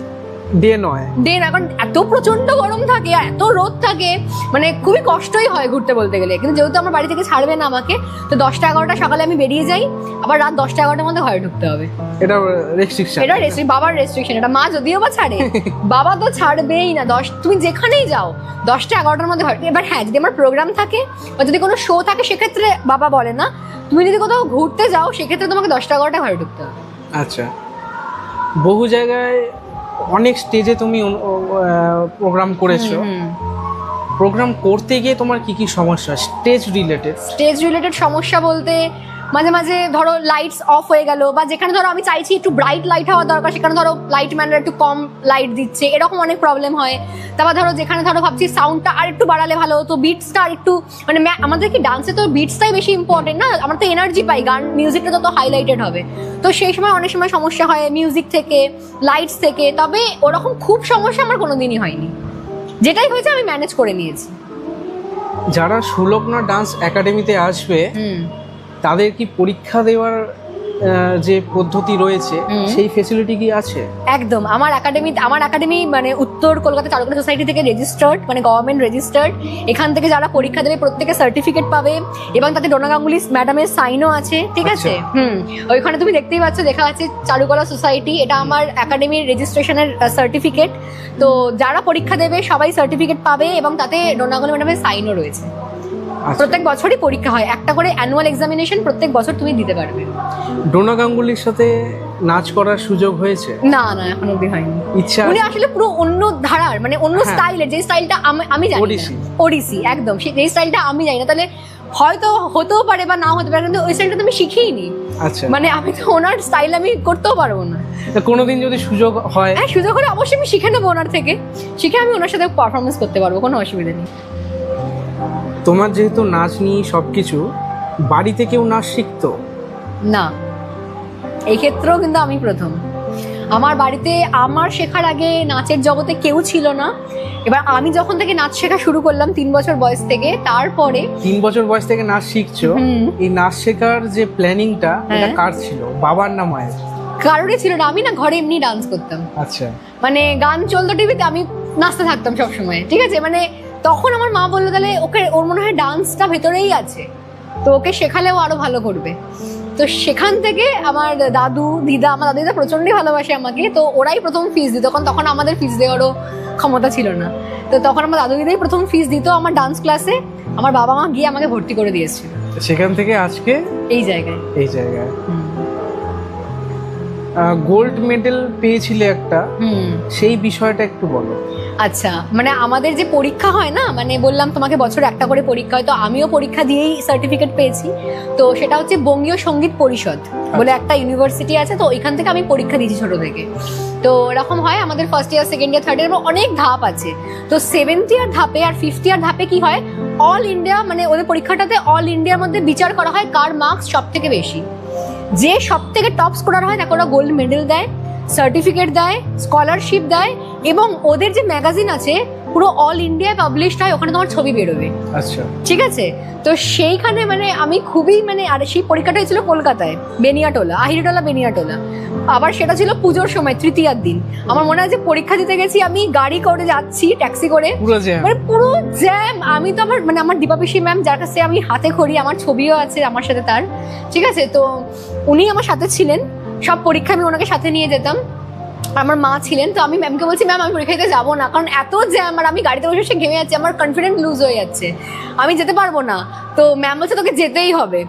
ডে নয়, ডে না, কারণ এত প্রচন্ড গরম থাকে আর এত রোদ থাকে, মানে খুবই কষ্টই হয় ঘুরতে বলতে গেলে। কিন্তু যেহেতু আমার বাড়ি থেকে ছাড়বে না আমাকে, তো 10টা-11টা সকালে আমি বেরিয়ে যাই, আবার রাত 10টা-11টার মধ্যে ঘরে ঢুকতে হবে। এটা রেস্ট্রিকশন, বাবার রেস্ট্রিকশন। এটা মা যদিও বা ছাড়ে, বাবা তো ছাড়বেই না। তুমি যেখানেই যাও 10টা-11টার মধ্যে ঘরে। এবার হ্যাঁ, যদি আমার প্রোগ্রাম থাকে বা যদি কোনো শো থাকে, সেক্ষেত্রে বাবা বলে না। তুমি যদি কোথাও ঘুরতে যাও, সেক্ষেত্রে তোমাকে 10টা-11টা ঘরে ঢুকতে হবে। আচ্ছা, বহু জায়গায় অনেক স্টেজে তুমি প্রোগ্রাম করেছো। প্রোগ্রাম করতে গিয়ে তোমার কি কি সমস্যা স্টেজ রিলেটেড? সমস্যা বলতে মাঝে মাঝে ধরো লাইটস অফ হয়ে গেল, বা যেখানে ধরো আমি চাইছি একটু ব্রাইট লাইট হওয়া দরকার, সেখানে ধরো লাইট ম্যানরা একটু কম লাইট দিচ্ছে, এরকম অনেক প্রবলেম হয়। তারপর ধরো যেখানে ধরো ভাবছি সাউন্ডটা আর একটু বাড়ালে ভালো হতো, বিটসটা আর একটু, মানে আমাদের কি ডান্সে তো বিটসটাই বেশি ইম্পর্টেন্ট না, আমরা তো এনার্জি পাই, গান মিউজিকটা তত হাইলাইটেড হবে। তো সেই সময় অনেক সময় সমস্যা হয় মিউজিক থেকে, লাইটস থেকে। তবে ওরকম খুব সমস্যা আমার কোনোদিনই হয়নি, যেটাই হয়েছে আমি ম্যানেজ করে নিয়েছি। যারা সুলগ্না ডান্স একাডেমিতে আসবে, তাদের কি পরীক্ষা দেওয়ার যে পদ্ধতি রয়েছে সেই ফেসিলিটি কি আছে? একদম। আমার একাডেমি মানে উত্তর কলকাতা চারুকলা সোসাইটি থেকে রেজিস্টার্ড, মানে গভর্নমেন্ট রেজিস্টার্ড। এখান থেকে যারা পরীক্ষা দেবে প্রত্যেকে সার্টিফিকেট পাবে এবং তাতে ডোনা গাঙ্গুলি ম্যাডামের সাইনও আছে, ঠিক আছে। ওইখানে তুমি দেখতেই পাচ্ছ, দেখা আছে চারুকলা সোসাইটি, এটা আমার একাডেমির রেজিস্ট্রেশনের সার্টিফিকেট। তো যারা পরীক্ষা দেবে সবাই সার্টিফিকেট পাবে এবং তাতে ডোনা গাঙ্গুলি ম্যাডামের সাইনও রয়েছে। প্রত্যেক বছরই পরীক্ষা হয়, একটা করে অ্যানুয়াল এক্সামিনেশন প্রত্যেক বছর তুমি দিতে পারবে। ডোনা গাঙ্গুলির সাথে নাচ করার সুযোগ হয়েছে? না, এখন অবধি হয়নি। ইচ্ছা? উনি আসলে পুরো অন্য ধারার, মানে অন্য স্টাইলের, যে স্টাইলটা আমি জানি না। ওডিসি, একদম সেই স্টাইলটা আমি জানি না। তাহলে হয়তো হতেও পারে বা না হতে পারে, কিন্তু ওই স্টাইলটা তো আমি শিখিনি। আচ্ছা, মানে আমি তো ওনার স্টাইল আমি করতেও পারবো না। কোনোদিন যদি সুযোগ হয়? হ্যাঁ, সুযোগ হলে অবশ্যই আমি শিখে নেবো ওনার থেকে, শিখে আমি ওনার সাথে পারফরমেন্স করতে পারবো, কোনো অসুবিধা নেই। তোমার যেহেতু নাচ নিয়ে সবকিছু, বাড়িতে কেউ নাচ শিখতো না? এই ক্ষেত্রেও কিন্তু আমি প্রথম। আমার বাড়িতে আমার শেখার আগে নাচের জগতে কেউ ছিল না। এবার আমি যখন থেকে নাচ শেখা শুরু করলাম 3 বছর বয়স থেকে, তারপরে 3 বছর বয়স থেকে নাচ শিখছো, এই নাচ শেখার যে প্ল্যানিংটা এটা কার ছিল, বাবার না মায়ের? কারোরই ছিল না। আমি না ঘরে এমনি ডান্স করতাম। আচ্ছা, মানে গান চলতো টিভিতে, আমি নাচতে থাকতাম সবসময়, ঠিক আছে। মানে তখন আমার মা বললো তাহলে ওর মনে হয় ডান্সটা ভেতরেই আছে, তো ওকে শেখালেও আরো ভালো করবে। তো সেখান থেকে আমার দাদু দিদা প্রচন্ডই ভালোবাসে আমাকে, তো ওরাই প্রথম ফিস দিত। তখন আমাদের ফিস দেওয়ারও ক্ষমতা ছিল না, তো তখন আমার দাদু দিদাই প্রথম ফিস দিত আমার ডান্স ক্লাসে। আমার বাবা মা গিয়ে আমাকে ভর্তি করে দিয়েছিল। সেখান থেকে আজকে এই জায়গায়। গোল্ড মেডেল পেয়েছিলে একটা, সেই বিষয়টা একটু বলো। আচ্ছা, মানে আমাদের যে পরীক্ষা হয় না, মানে বললাম তোমাকে বছরে একটা করে পরীক্ষা হয়, তো আমিও পরীক্ষা দিয়েই সার্টিফিকেট পেয়েছি। তো সেটা হচ্ছে বঙ্গীয় সঙ্গীত পরিষদ বলে একটা ইউনিভার্সিটি আছে, তো ওইখান থেকে আমি পরীক্ষা দিয়েছি ছোট থেকে। তো এরকম হয় আমাদের first year, second year, third year, অনেক ধাপ আছে। তো 7th ইয়ার ধাপে আর 5th ইয়ার ধাপে কি হয়, অল ইন্ডিয়া, মানে ওদের পরীক্ষাটাতে অল ইন্ডিয়ার মধ্যে বিচার করা হয় কার মার্কস সব থেকে বেশি। যে সব থেকে টপ স্কোরার হয় তাকে ওরা গোল্ড মেডেল দেয়, সার্টিফিকেট দেয়, স্কলারশিপ দেয়, এবং ওদের যে ম্যাগাজিন আছে পুরো অল ইন্ডিয়ায় পাবলিশড হয়, ওখানে তোমার ছবি বেরোবে। আচ্ছা, ঠিক আছে। তো সেইখানে মানে আমি খুবই মানে, আর সেই পরীক্ষাটা হয়েছিল কলকাতায়, বেনিয়াটোলা, আহিরিটোলা বেনিয়াটোলা। আবার সেটা ছিল পুজোর সময়, তৃতীয়ার দিন। আমার মনে হয় যে পরীক্ষা দিতে গেছি, আমি গাড়ি করে যাচ্ছি, ট্যাক্সি করে, মানে পুরো জ্যাম। আমি তো আমার দীপাপিসি ম্যাম, যার কাছে আমি হাতে খড়ি, আমার ছবিও আছে আমার সাথে তার, ঠিক আছে। তো উনি আমার সাথে ছিলেন, সব পরীক্ষা আমি ওনাকে সাথে নিয়ে যেতাম। আমার মা ছিলেন, তো আমি ম্যামকে বলছি ম্যাম আমি পরীক্ষা দিতে যাবো না, কারণ এত জ্যাম, আর আমি গাড়িতে বসে ঘেমে যাচ্ছি, আমার কনফিডেন্স লুজ হয়ে যাচ্ছে, আমি যেতে পারবো না। তো ম্যাম বলছে তোকে যেতেই হবে,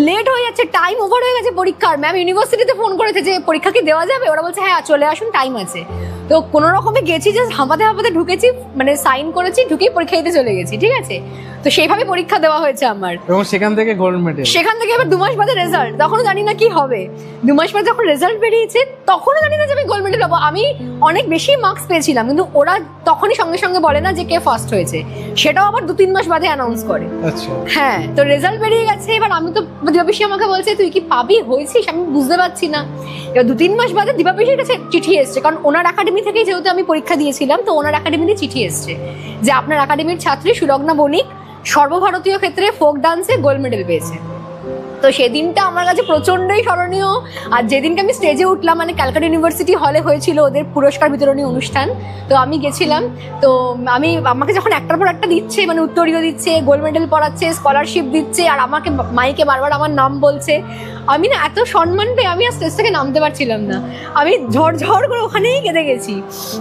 লেট হয়ে যাচ্ছে, টাইম ওভার হয়ে গেছে পরীক্ষার। ম্যাম ইউনিভার্সিটিতে ফোন করেছে যে পরীক্ষা কি দেওয়া যাবে, ওরা বলছে হ্যাঁ চলে আসুন, টাইম আছে। তো কোনো রকমে গেছি, জাস্ট হাঁপাতে ঢুকেছি, মানে সাইন করেছি, ঢুকেই পরীক্ষা দিতে চলে গেছি, ঠিক আছে। তো সেইভাবে পরীক্ষা দেওয়া হয়েছে আমার, এবং সেখান থেকে গোল্ড মেডেল। সেখান থেকে এবার 2 মাস বাদে রেজাল্ট, তখনও জানি না কি হবে। 2 মাস বাদে যখন রেজাল্ট বেরিয়েছে তখনও জানি না যে আমি গোল্ড মেডেল পাবো। আমি অনেক বেশি মার্কস পেয়েছিলাম, কিন্তু ওরা তখনই সঙ্গে সঙ্গে বলে না যে কে ফার্স্ট হয়েছে, সেটাও আবার 2-3 মাস বাদে অ্যানাউন্স করে। আচ্ছা, হ্যাঁ। তো রেজাল্ট বেরিয়ে গেছে, এবার আমি তো, দীপাপিসি আমাকে বলছে তুই কি পাবি, হয়েছিস, আমি বুঝতে পারছি না। এবার 2-3 মাস বাদে দীপাপিসির কাছে চিঠি এসছে, কারণ ওনার একাডেমি থেকেই যেহেতু আমি পরীক্ষা দিয়েছিলাম, তো ওনার একাডেমিতে চিঠি এসছে যে আপনার একাডেমির ছাত্রী সুলগ্না বণিক সর্বভারতীয় ক্ষেত্রে ফোক ডান্সে গোল্ড মেডেল পেয়েছে। তো সেদিনটা আমার কাছে প্রচন্ডই স্মরণীয়। আর যেদিনকে আমি স্টেজে উঠলাম, মানে ক্যালকাটা ইউনিভার্সিটি হলে হয়েছিল ওদের পুরস্কার বিতরণী অনুষ্ঠান, তো আমি গেছিলাম। তো আমাকে যখন একটার পর একটা দিচ্ছে, মানে উত্তরীয় দিচ্ছে, গোল্ড মেডেল পড়াচ্ছে, স্কলারশিপ দিচ্ছে, আর আমাকে মাইকে বারবার আমার নাম বলছে, আমি না এত সম্মান পেয়ে আমি আর স্টেজ থেকে নামতে পারছিলাম না। আমি ঝড় করে ওখানেই কেঁদে গেছি,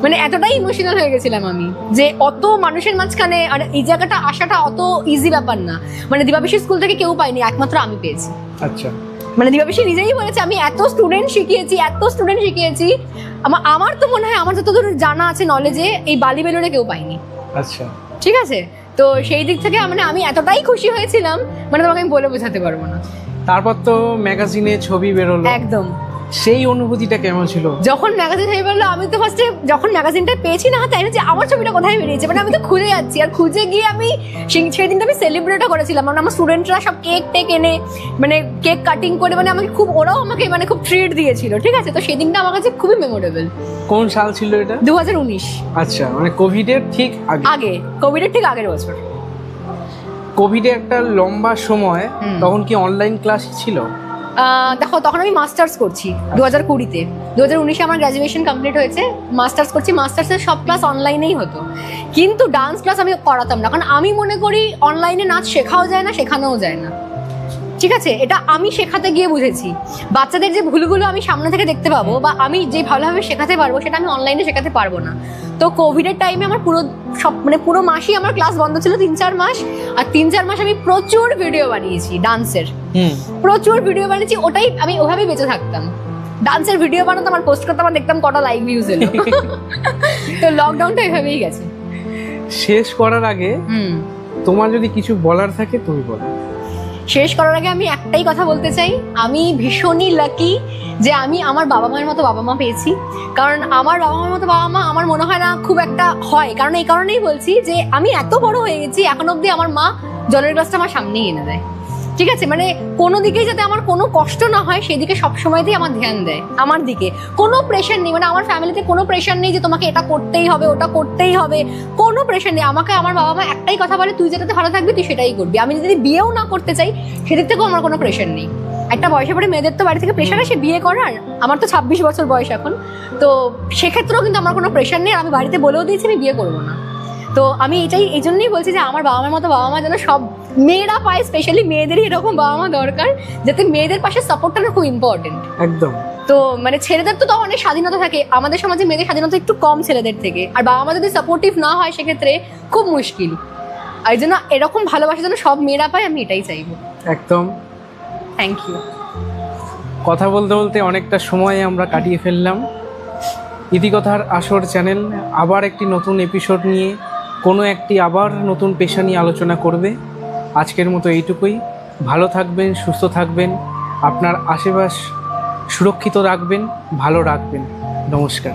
মানে এতটাই ইমোশনাল হয়ে গেছিলাম আমি, যে অত মানুষের মাঝখানে আর এই জায়গাটা আসাটা অত ইজি ব্যাপার না। মানে দীপাপিসি স্কুল থেকে কেউ পায়নি, একমাত্র আমি পেয়েছি। আচ্ছা, মানে দীপাপিসি নিজেই বলেছে আমি এত স্টুডেন্ট শিখিয়েছি। আমার তো মনে হয় আমার যতদূর জানা আছে নলেজে, এই বালি বেলুড়ে কেউ পায়নি। আচ্ছা, ঠিক আছে। তো সেই দিক থেকে মানে আমি এতটাই খুশি হয়েছিলাম, মানে তোমাকে আমি বলে বোঝাতে পারবো না। তারপর তো ম্যাগাজিনে ছবি বেরোলো, একদম সেই অনুভূতিটা কেমন ছিল? যখন ম্যাগাজিন হয়ে বেরোলো, আমি তো ফার্স্টে যখন ম্যাগাজিনটা পেয়েছি না হাতে, যে আমার ছবিটা কোথায় বেরিয়েছে, মানে আমি তো খুঁজে যাচ্ছি, আর খুঁজে গিয়ে আমি সেই দিনটা আমি সেলিব্রেটও করেছিলাম। মানে আমার স্টুডেন্টরা সব কেক টেক এনে, মানে কেক কাটিং করে, মানে আমাকে খুব, ওরাও আমাকে মানে খুব ট্রিট দিয়েছিল, ঠিক আছে। তো সেই দিনটা আমার কাছে খুবই মেমোরেবল। কোন সাল ছিল এটা? 2019। আচ্ছা, মানে কোভিডের ঠিক আগে, কোভিডের ঠিক আগের বছর। কোভিডে একটা লম্বা সময়, তখন কি অনলাইন ক্লাস ছিল? দেখো তখন আমি মাস্টার্স করছি 2020-তে, 2019-এ আমার গ্র্যাজুয়েশন কমপ্লিট হয়েছে, মাস্টার্স করছি। মাস্টার্সের সব ক্লাস অনলাইনেই হতো, কিন্তু ডান্স ক্লাস আমি করাতাম না, কারণ আমি মনে করি অনলাইনে নাচ শেখাও যায় না, শেখানোও যায় না। ঠিক আছে, এটা আমি শেখাতে গিয়ে বুঝেছি। বাচ্চাদের যে ভুলগুলো আমি সামনে থেকে দেখতে পাবো বা আমি যে ভালোভাবে শেখাতে পারবো সেটা আমি অনলাইনে শেখাতে পারবো না। তো কোভিডের টাইমে আমার পুরো মাসই আমার ক্লাস বন্ধ ছিল, 3-4 মাস। আর 3-4 মাস আমি প্রচুর ভিডিও বানিয়েছি ডান্সের, প্রচুর ভিডিও বানিয়েছি। ওটাই আমি ওভাবেই বেঁচে থাকতাম, ডান্সের ভিডিও বানাতাম আর পোস্ট করতাম আর দেখতাম কটা লাইক ভিউজ এলো। তো লকডাউনটা এভাবেই গেছে। শেষ করার আগে তোমার যদি কিছু বলার থাকে তুমি বলো। শেষ করার আগে আমি একটাই কথা বলতে চাই, আমি ভীষণই লাকি যে আমি আমার বাবা মায়ের মতো বাবা মা পেয়েছি। কারণ আমার বাবা মায়ের মতো বাবা মা আমার মনে হয় না খুব একটা হয়, কারণ এই কারণেই বলছি যে আমি এত বড় হয়ে গেছি, এখন অব্দি আমার মা জলের গ্লাসটা আমার সামনেই এনে দেয়। ঠিক আছে, মানে কোনো দিকেই যাতে আমার কোনো কষ্ট না হয় সেদিকে সবসময়তেই আমার ধ্যান দেয়। আমার দিকে কোনো প্রেশার নেই, মানে আমার ফ্যামিলিতে কোনো প্রেশার নেই যে তোমাকে এটা করতেই হবে ওটা করতেই হবে, কোনো প্রেশার নেই। আমাকে আমার বাবা মা একটাই কথা বলে, তুই যেটাতে ভালো থাকবি তুই সেটাই করবি। আমি যদি বিয়েও না করতে চাই সেদিক থেকেও আমার কোনো প্রেশার নেই। একটা বয়সে পরে মেয়েদের তো বাড়ি থেকে প্রেশার আসে বিয়ে করার, আমার তো 26 বছর বয়স এখন, তো সেক্ষেত্রেও কিন্তু আমার কোনো প্রেশার নেই। আমি বাড়িতে বলেও দিয়েছি আমি বিয়ে করবো না। তো আমি এই জন্যই বলছি যে আমার বাবা মার মতো বাবা মা যেন সব মেয়েরা পায়, স্পেশালি মেয়েদেরই এরকম বাবা মা দরকার, যাতে মেয়েদের পাশে সাপোর্টটা না খুব ইম্পর্টেন্ট। একদম। তো মানে ছেলেদের তো অনেক স্বাধীনতা থাকে, আমাদের সমাজে মেয়েদের স্বাধীনতা একটু কম ছেলেদের থেকে, আর বাবা মা যদি সাপোর্টিভ না হয় সেক্ষেত্রে খুব মুশকিল। আর এই জন্য এরকম ভালোবাসা যেন সব মেয়েরা পায়, আমি এটাই চাইবো। একদম, থ্যাংক ইউ। কথা বলতে বলতে অনেকটা সময় আমরা কাটিয়ে ফেললাম। ইতিকথার আসর চ্যানেল আবার একটি নতুন এপিসোড নিয়ে কোনো একটি আবার নতুন পেশা নিয়ে আলোচনা করবে। আজকের মতো এইটুকুই। ভালো থাকবেন, সুস্থ থাকবেন, আপনার আশেপাশ সুরক্ষিত রাখবেন, ভালো রাখবেন। নমস্কার।